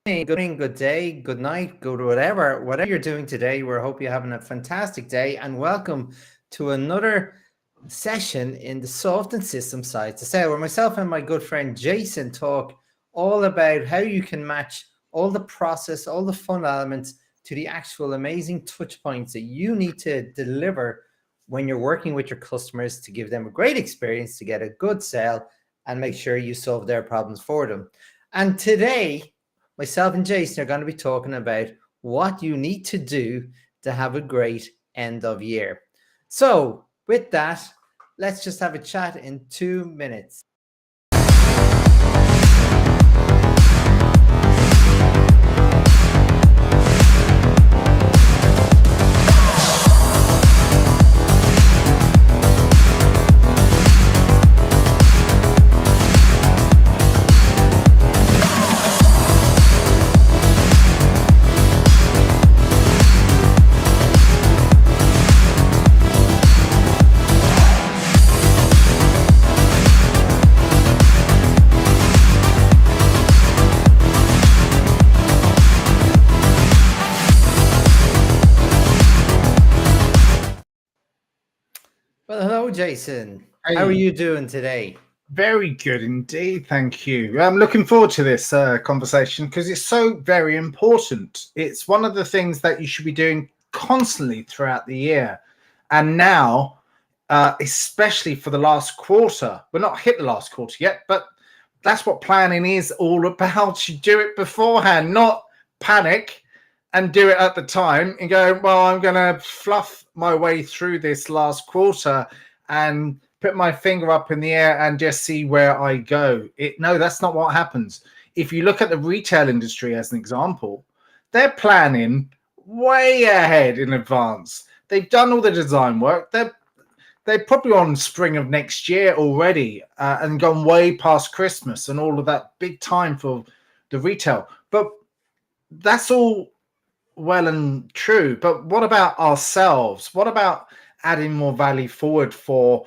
Good morning, good day, good night, good whatever you're doing today. We hope you're having a fantastic day, and welcome to another session in the soft and system side to say where myself and my good friend Jason talk all about how you can match all the process, all the fun elements to the actual amazing touch points that you need to deliver when you're working with your customers to give them a great experience, to get a good sale, and make sure you solve their problems for them. And today, myself and Jason are going to be talking about what you need to do to have a great end of year. So, with that, let's just have a chat in 2 minutes. Well, hello, Jason. How are Hey, you doing today? very good indeed. Thank you. I'm looking forward to this conversation because it's so very important. It's one of the things that you should be doing constantly throughout the year. And now, especially for the last quarter, we're not hit the last quarter yet, but that's what planning is all about. You do it beforehand, not panic and do it at the time and go, well, I'm going to fluff my way through this last quarter and put my finger up in the air and just see where I go. No, that's not what happens. If you look at the retail industry as an example, they're planning way ahead in advance. They've done all the design work. They're probably on spring of next year already and gone way past Christmas and all of that big time for the retail. But that's all well and true. But what about ourselves? What about adding more value forward for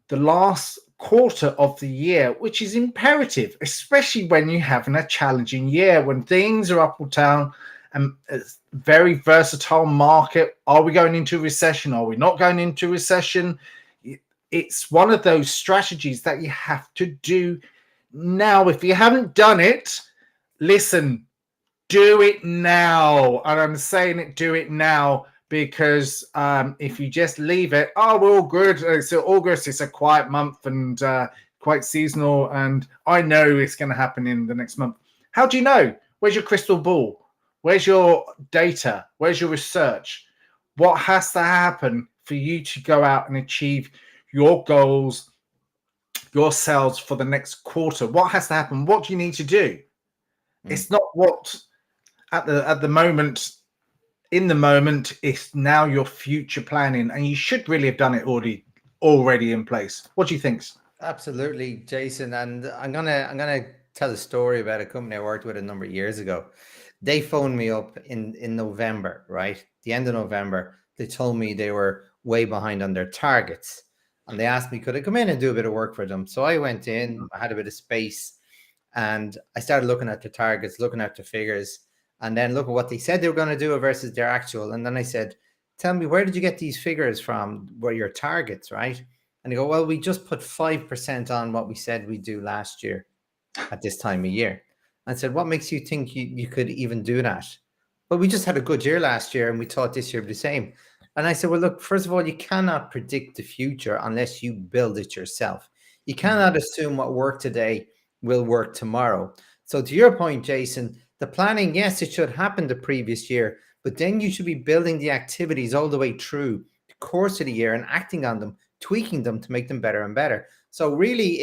the last quarter of the year, which is imperative, especially when you're having a challenging year, when things are up or down and it's a very versatile market. Are we going into recession? Are we not going into recession? It's one of those strategies that you have to do now. If you haven't done it, listen, do it now. And I'm saying it, do it now, because if you just leave it, oh, we're all good. It's August, it's a quiet month and quite seasonal, and I know it's going to happen in the next month. How do you know? Where's your crystal ball? Where's your data? Where's your research? What has to happen for you to go out and achieve your goals, your sales for the next quarter? What has to happen? What do you need to do? Mm. It's not what at the moment, in the moment, it's now your future planning, and you should really have done it already in place. What do you think? Absolutely, Jason. And I'm gonna tell a story about a company I worked with a number of years ago. They phoned me up in November, right? The end of November. They told me they were way behind on their targets. And they asked me, could I come in and do a bit of work for them? So I went in, I had a bit of space, and I started looking at the targets, looking at the figures, and then look at what they said they were going to do versus their actual. And then I said, tell me, where did you get these figures from? Were your targets, right? And they go, well, we just put 5% on what we said we'd do last year at this time of year. I said, what makes you think you could even do that? Well, we just had a good year last year and we thought this year would be the same. And I said, well, look, first of all, you cannot predict the future unless you build it yourself. You cannot assume what worked today will work tomorrow. So to your point, Jason, the planning, yes, it should happen the previous year, but then you should be building the activities all the way through the course of the year and acting on them, tweaking them to make them better and better. So really,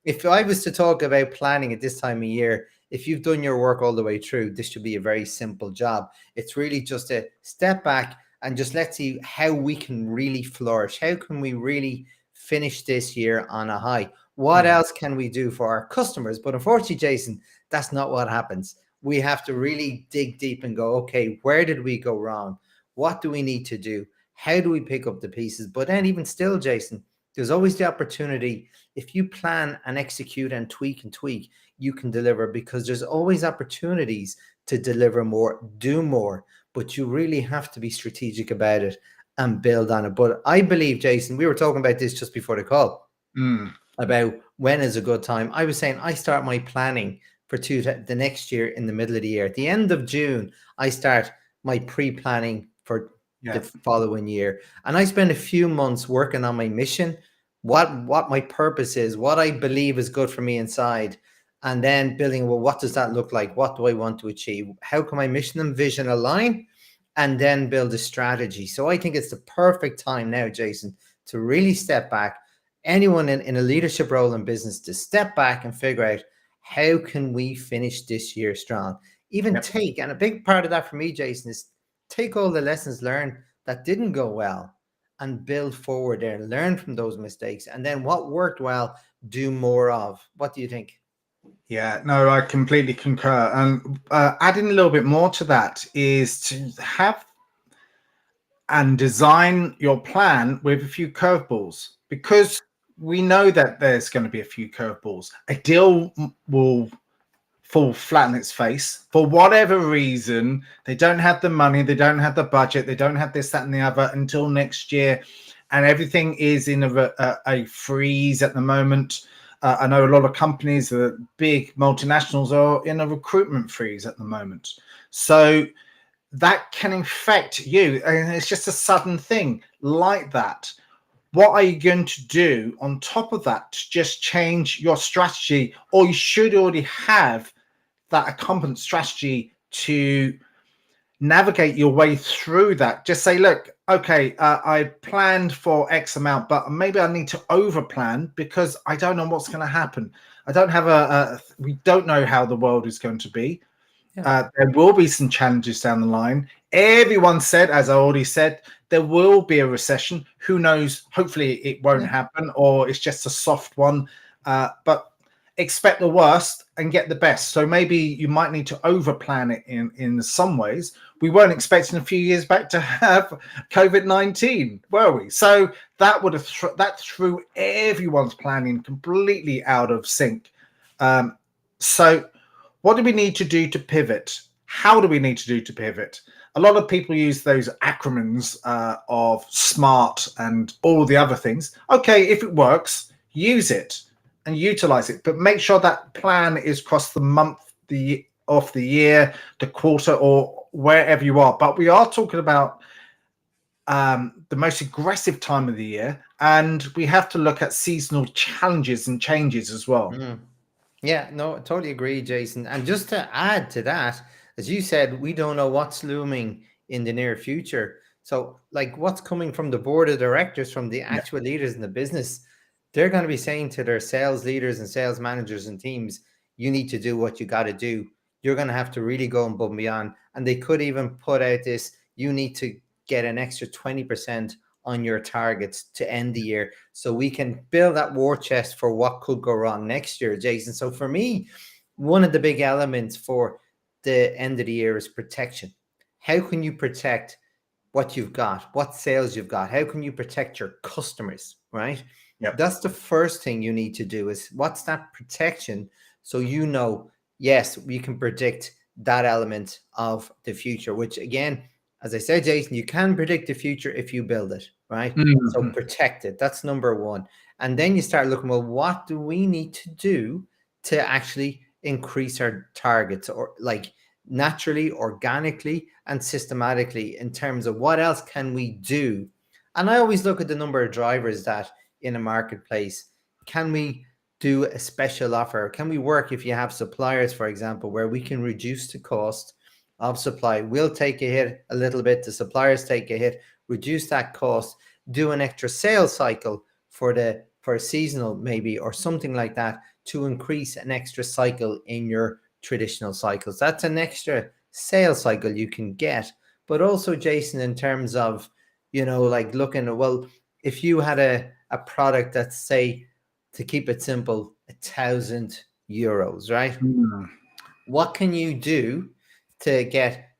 if I was to talk about planning at this time of year, if you've done your work all the way through, this should be a very simple job. It's really just a step back and just let's see how we can really flourish. How can we really finish this year on a high? What Mhm. else can we do for our customers? But unfortunately, Jason, that's not what happens. We have to really dig deep and go, okay, where did we go wrong? What do we need to do? How do we pick up the pieces? But then, even still, Jason, There's always the opportunity. If you plan and execute and tweak, you can deliver, because there's always opportunities to deliver more, do more, but you really have to be strategic about it and build on it. But I believe, Jason, we were talking about this just before the call, about when is a good time. I was saying I start my planning for the next year in the middle of the year. At the end of June, I start my pre-planning for the following year. And I spend a few months working on my mission, what my purpose is, what I believe is good for me inside, and then building, well, what does that look like? What do I want to achieve? How can my mission and vision align? And then build a strategy. So I think it's the perfect time now, Jason, to really step back. Anyone in a leadership role in business, to step back and figure out, how can we finish this year strong? Even take, and a big part of that for me, Jason, is take all the lessons learned that didn't go well and build forward there, learn from those mistakes, and then what worked well, do more of. What do you think? Yeah, no, I completely concur. And adding a little bit more to that is to have and design your plan with a few curveballs, because we know that there's going to be a few curveballs. A deal will fall flat on its face for whatever reason. They don't have the money, they don't have the budget, they don't have this, that, and the other until next year, and everything is in a freeze at the moment. I know a lot of companies, the big multinationals, are in a recruitment freeze at the moment. So that can affect you, and it's just a sudden thing like that. What are you going to do on top of that to just change your strategy? Or you should already have that accompanying strategy to navigate your way through that. Just say, look, okay, I planned for X amount, but maybe I need to over plan because I don't know what's going to happen. I don't have we don't know how the world is going to be. There will be some challenges down the line. Everyone said, as I already said, there will be a recession. Who knows? Hopefully it won't happen, or it's just a soft one. But expect the worst and get the best. So maybe you might need to over plan it in some ways. We weren't expecting a few years back to have COVID-19, were we? So that would have that threw everyone's planning completely out of sync. So what do we need to do to pivot? How do we need to do to pivot? A lot of people use those acronyms of SMART and all the other things. Okay, if it works, use it and utilize it, but make sure that plan is across the month, of the year, the quarter, or wherever you are. But we are talking about the most aggressive time of the year, and we have to look at seasonal challenges and changes as well. Yeah, no, totally agree, Jason. And just to add to that, as you said, we don't know what's looming in the near future. So, like, what's coming from the board of directors, from the actual leaders in the business, they're going to be saying to their sales leaders and sales managers and teams, you need to do what you got to do. You're going to have to really go above and beyond. And they could even put out this, you need to get an extra 20% on your targets to end the year, so we can build that war chest for what could go wrong next year, Jason. So for me, one of the big elements for the end of the year is protection. How can you protect what you've got, what sales you've got? How can you protect your customers, right? That's the first thing you need to do, is what's that protection, so you know, yes, we can predict that element of the future, which again, as I said, Jason, you can predict the future if you build it, right? So protect it. That's number one. And then you start looking, well, what do we need to do to actually increase our targets, or like naturally, organically, and systematically, in terms of what else can we do? And I always look at the number of drivers that in a marketplace. Can we do a special offer? Can we work, if you have suppliers, for example, where we can reduce the cost of supply? We'll take a hit a little bit, the suppliers take a hit, reduce that cost, do an extra sales cycle for a seasonal maybe, or something like that, to increase an extra cycle in your traditional cycles. That's an extra sales cycle you can get. But also, Jason, in terms of, like looking at, well, if you had a product that's, say, to keep it simple, €1,000, right? What can you do to get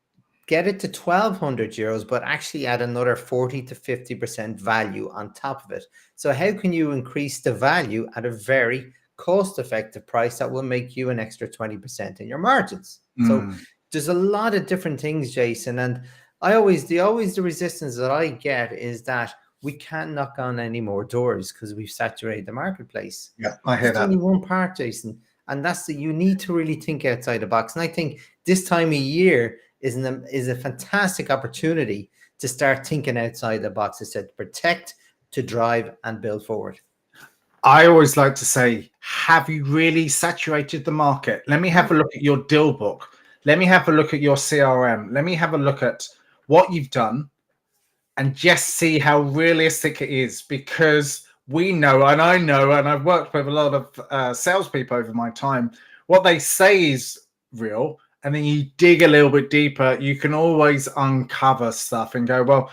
get it to €1,200, but actually add another 40 to 50% value on top of it. So how can you increase the value at a very cost-effective price that will make you an extra 20% in your margins? So there's a lot of different things, Jason. And the resistance that I get is that we can't knock on any more doors because we've saturated the marketplace. Yeah, I hear It's that. only one part, Jason. And you need to really think outside the box. And I think this time of year is a fantastic opportunity to start thinking outside the box. I said, protect, to drive, and build forward. I always like to say, have you really saturated the market? Let me have a look at your deal book. Let me have a look at your CRM. Let me have a look at what you've done and just see how realistic it is, because we know, and I know, and I've worked with a lot of salespeople over my time, what they say is real. And then you dig a little bit deeper, you can always uncover stuff and go, well,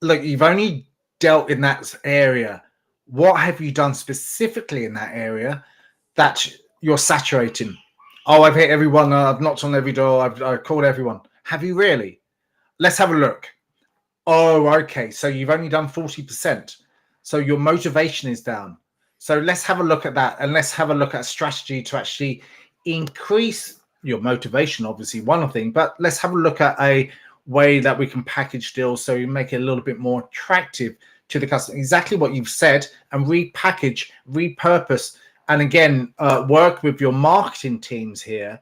look, you've only dealt in that area. What have you done specifically in that area that you're saturating? Oh, I've hit everyone. I've knocked on every door. I've called everyone. Have you really? Let's have a look. Oh, okay. So you've only done 40%. So your motivation is down. So let's have a look at that. And let's have a look at a strategy to actually increase your motivation, obviously one thing, but let's have a look at a way that we can package deals so you make it a little bit more attractive to the customer. Exactly what you've said, and repackage, repurpose, and again, work with your marketing teams here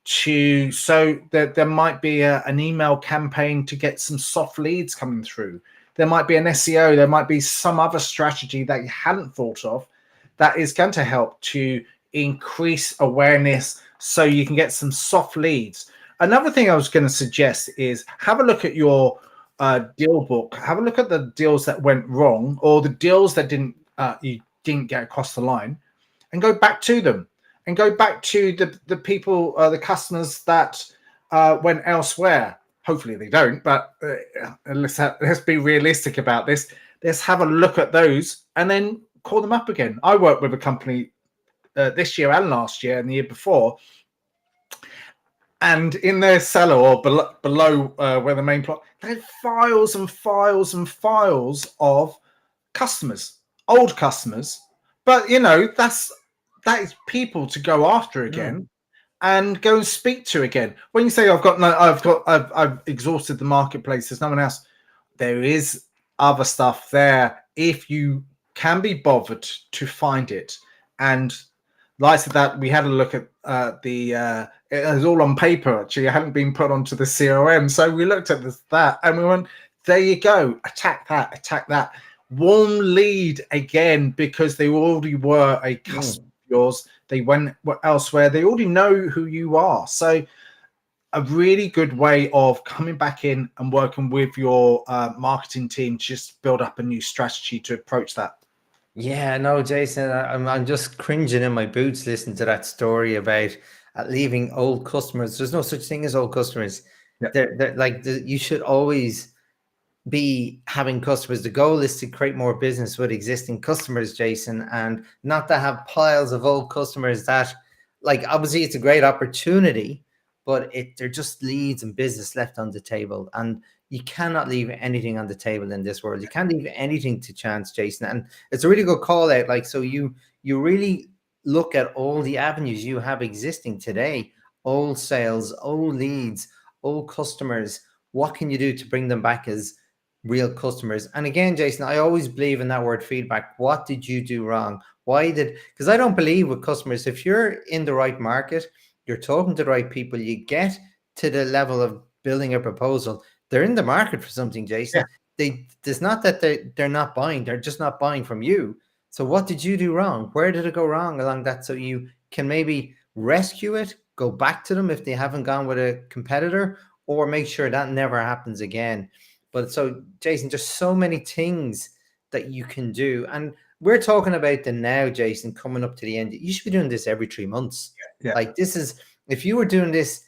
so that there might be an email campaign to get some soft leads coming through. There might be an SEO. There might be some other strategy that you hadn't thought of that is going to help to increase awareness so you can get some soft leads. Another thing I was going to suggest is have a look at your deal book. Have a look at the deals that went wrong, or the deals that you didn't get across the line, and go back to them, and go back to the people, the customers that went elsewhere. Hopefully they don't, but let's be realistic about this. Let's have a look at those and then call them up again. I worked with a company this year and last year and the year before, and in their cellar or below where the main plot, they had files and files and files of customers, old customers. But that is people to go after again and go and speak to again. When you say I've exhausted the marketplace, there's no one else. There is other stuff there if you can be bothered to find it. And like I said, that we had a look at it was all on paper, actually. It hadn't been put onto the CRM. So we looked at that and we went, there you go. Attack that. Warm lead again, because they already were a customer of yours. They went elsewhere. They already know who you are. So a really good way of coming back in and working with your marketing team to just build up a new strategy to approach that. Yeah, no, Jason, I'm just cringing in my boots listening to that story about leaving old customers. There's no such thing as old customers. Yeah. They're like you should always be having customers. The goal is to create more business with existing customers, Jason, and not to have piles of old customers that, like, obviously it's a great opportunity, but they're just leads and business left on the table. And you cannot leave anything on the table in this world. You can't leave anything to chance, Jason. And it's a really good call out. Like, so you really look at all the avenues you have existing today, old sales, old leads, old customers. What can you do to bring them back as real customers? And again, Jason, I always believe in that word feedback. What did you do wrong? Because I don't believe with customers, if you're in the right market, you're talking to the right people, you get to the level of building a proposal, they're in the market for something, Jason. Yeah. It's not that they're not buying, they're just not buying from you. So what did you do wrong? Where did it go wrong along that? So you can maybe rescue it, go back to them if they haven't gone with a competitor, or make sure that never happens again. But so, Jason, there's so many things that you can do. And we're talking about the now, Jason, coming up to the end. You should be doing this every 3 months. Yeah. Like, this is, if you were doing this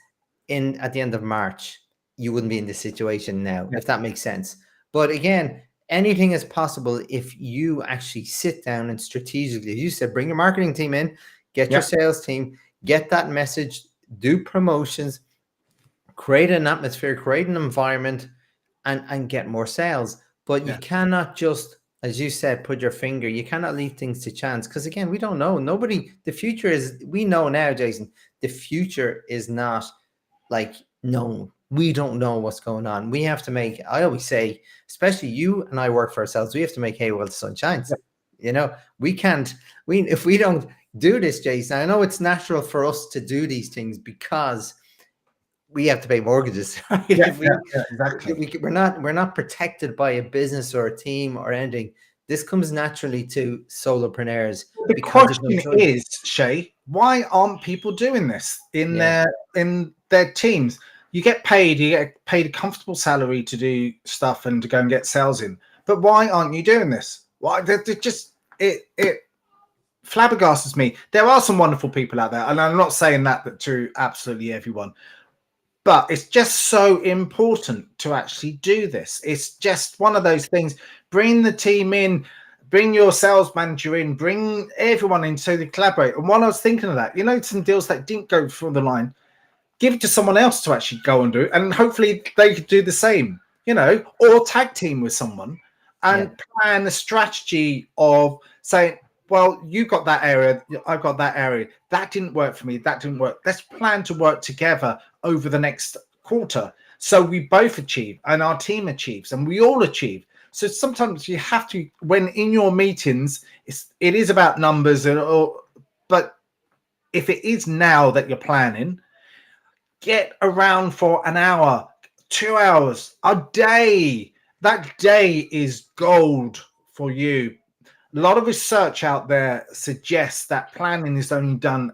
at the end of March, you wouldn't be in this situation now, if that makes sense. But again, anything is possible if you actually sit down and strategically, as you said, bring your marketing team in, get your sales team, get that message, do promotions, create an atmosphere, create an environment, and get more sales. But you Yeah. cannot just, as you said, put your finger. You cannot leave things to chance, because again, we don't know. Nobody. The future is. We know now, Jason. The future is not like known. We don't know what's going on. We have to make. I always say, especially you and I work for ourselves. We have to make hay while the sun shines. Yeah. You know, we can't. We if we don't do this, Jason. I know it's natural for us to do these things because we have to pay mortgages, right? Yeah, If yeah, exactly. we're not protected by a business or a team or anything. This comes naturally to solopreneurs The because there's no question choice. is, Shay, why aren't people doing this Yeah, in their teams? You get paid a comfortable salary to do stuff and to go and get sales in. But why aren't you doing this? Why they just it flabbergasts me. There are some wonderful people out there, and I'm not saying that to absolutely everyone, but it's just so important to actually do this. It's just one of those things. Bring the team in, bring your sales manager in, bring everyone in so they collaborate. And while I was thinking of that, some deals that didn't go through the line, give it to someone else to actually go and do it, and hopefully they could do the same, or tag team with someone yeah, and plan the strategy of saying, well, you got that area, I've got that area, that didn't work for me, that didn't work, let's plan to work together over the next quarter so we both achieve and our team achieves and we all achieve. So sometimes you have to, when in your meetings, it is about numbers, but if it is now that you're planning, get around for an hour, 2 hours, a day. That day is gold for you. A lot of research out there suggests that planning is only done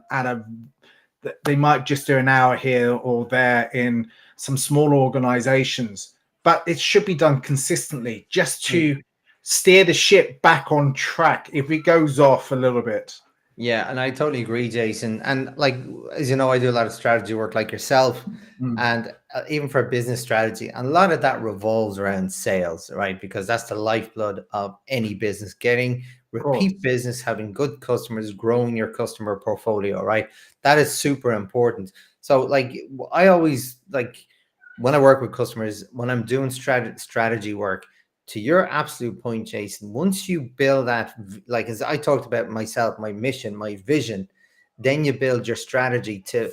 they might just do an hour here or there in some small organizations, but it should be done consistently just to steer the ship back on track if it goes off a little bit. yeah. And I totally agree, Jason. And like, as you know, I do a lot of strategy work like yourself, Mm, and even for business strategy, and a lot of that revolves around sales, right? Because that's the lifeblood of any business. Getting of course. repeat business, having good customers, growing your customer portfolio, right? That is super important. So like, I always like, when I work with customers, when I'm doing strategy work, to your absolute point, Jason, once you build that, like as I talked about myself, my mission, my vision, then you build your strategy to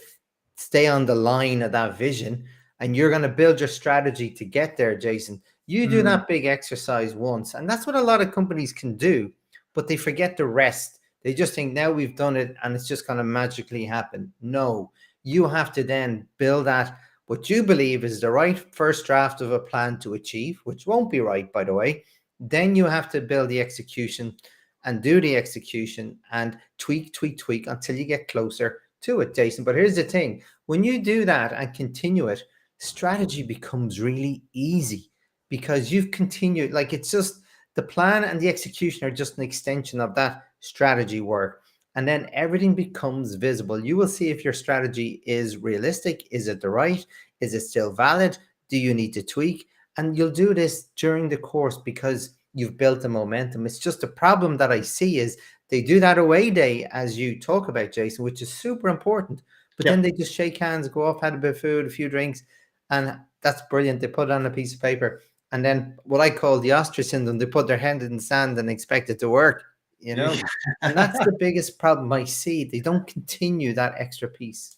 stay on the line of that vision, and you're going to build your strategy to get there, Jason. You do Mm, that big exercise once, and that's what a lot of companies can do, but they forget the rest. They just think now we've done it and it's just going to magically happen. No, you have to then build that, what you believe is the right first draft of a plan to achieve, which won't be right, by the way. Then you have to build the execution and do the execution and tweak, tweak, tweak until you get closer to it, Jason. But here's the thing, when you do that and continue it, strategy becomes really easy because you've continued, like it's just the plan and the execution are just an extension of that strategy work. And then everything becomes visible. You will see if your strategy is realistic. Is it the right? Is it still valid? Do you need to tweak? And you'll do this during the course because you've built the momentum. It's just a problem that I see is they do that away day, as you talk about, Jason, which is super important. But yeah. then they just shake hands, go off, had a bit of food, a few drinks, and that's brilliant. They put it on a piece of paper. And then what I call the ostrich syndrome, they put their hand in the sand and expect it to work, you know? And that's the biggest problem I see. They don't continue that extra piece.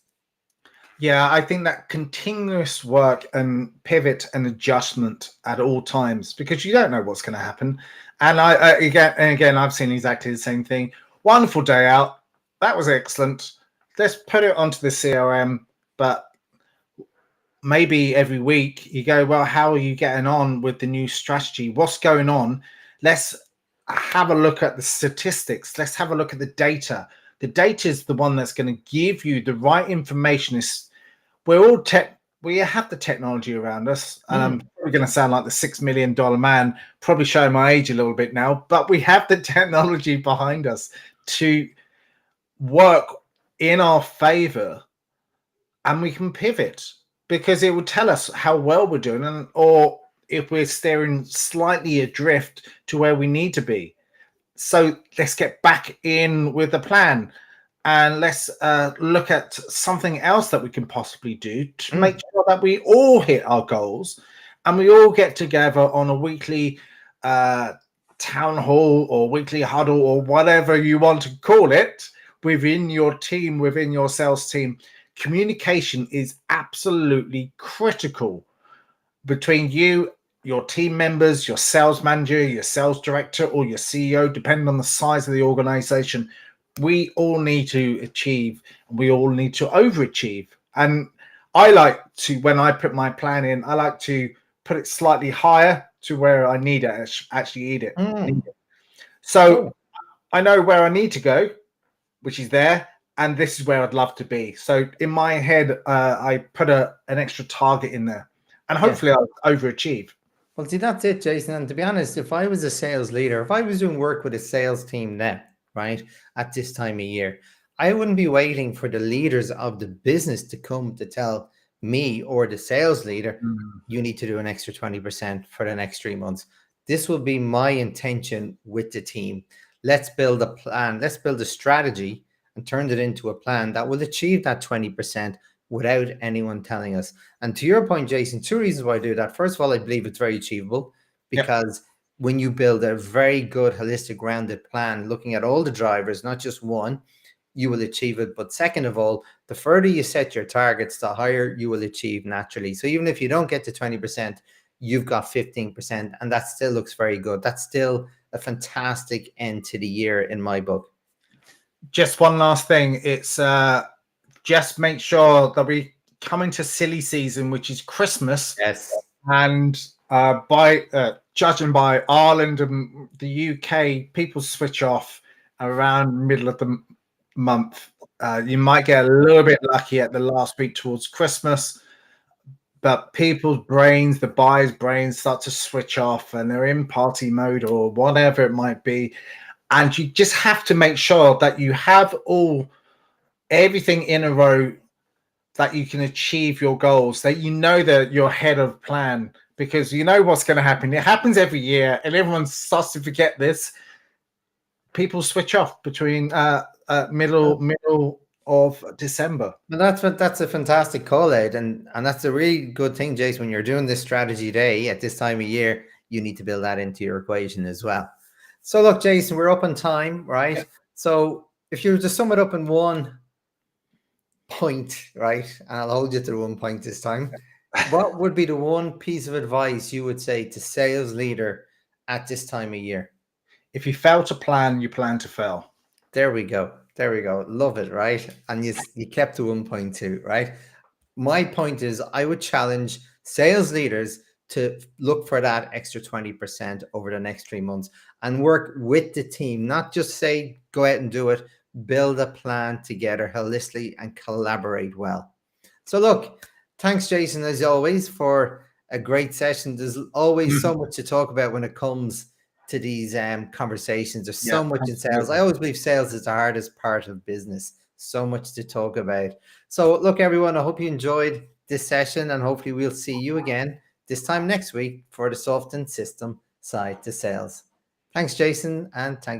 Yeah, I think that continuous work and pivot and adjustment at all times, because you don't know what's going to happen. And again, I've seen exactly the same thing. Wonderful day out. That was excellent. Let's put it onto the CRM. But maybe every week you go, well, how are you getting on with the new strategy? What's going on? Let's have a look at the statistics. Let's have a look at the data. The data is the one that's going to give you the right information. We're all we have the technology around us, and I'm probably going to sound like the $6 million man, probably showing my age a little bit now, but we have the technology behind us to work in our favor, and we can pivot because it will tell us how well we're doing, or if we're steering slightly adrift to where we need to be. So let's get back in with the plan. and let's look at something else that we can possibly do to Mm. make sure that we all hit our goals, and we all get together on a weekly town hall or weekly huddle or whatever you want to call it within your team, within your sales team. Communication is absolutely critical between you, your team members, your sales manager, your sales director, or your CEO, depending on the size of the organization. We all need to achieve, and we all need to overachieve. And I like to, when I put my plan in, I like to put it slightly higher to where I need it, actually need it. Mm. So Cool. I know where I need to go, which is there, and this is where I'd love to be. So in my head, I put an extra target in there, and Yeah. hopefully I'll overachieve. Well, see, that's it, Jason. And to be honest, if I was a sales leader, if I was doing work with a sales team now, right, at this time of year, I wouldn't be waiting for the leaders of the business to come to tell me or the sales leader, you need to do an extra 20% for the next 3 months. This will be my intention with the team. Let's build a plan. Let's build a strategy and turn it into a plan that will achieve that 20% without anyone telling us. And to your point, Jason, two reasons why I do that. First of all, I believe it's very achievable Yep. because when you build a very good, holistic, grounded plan, looking at all the drivers, not just one, you will achieve it. But second of all, the further you set your targets, the higher you will achieve naturally. So even if you don't get to 20%, you've got 15%, and that still looks very good. That's still a fantastic end to the year in my book. Just one last thing. It's just make sure that we come into silly season, which is Christmas. Yes. And by judging by Ireland and the UK, people switch off around middle of the month. You might get a little bit lucky at the last week towards Christmas, but people's brains, the buyers' brains, start to switch off, and they're in party mode or whatever it might be. And you just have to make sure that you have everything in a row, that you can achieve your goals, that you know that you're ahead of plan, because you know what's going to happen. It happens every year, and everyone starts to forget this. People switch off between middle of December. Well, that's a fantastic call out, and that's a really good thing, Jason. When you're doing this strategy day at this time of year, you need to build that into your equation as well. So, look, Jason, we're up on time, right? Yeah. So, if you were to sum it up in one point, right, and I'll hold you to 1 point this time, what would be the one piece of advice you would say to sales leader at this time of year? If you fail to plan, you plan to fail. There we go. There we go. Love it, right? And you kept to 1.2, right? My point is I would challenge sales leaders to look for that extra 20% over the next 3 months and work with the team, not just say, go out and do it, build a plan together holistically and collaborate well. So look, thanks, Jason, as always, for a great session. There's always so much to talk about when it comes to these conversations. There's so much in sales. I always believe sales is the hardest part of business. So much to talk about. So look, everyone, I hope you enjoyed this session, and hopefully we'll see you again this time next week for the soft and system side to sales. Thanks, Jason, and thank you.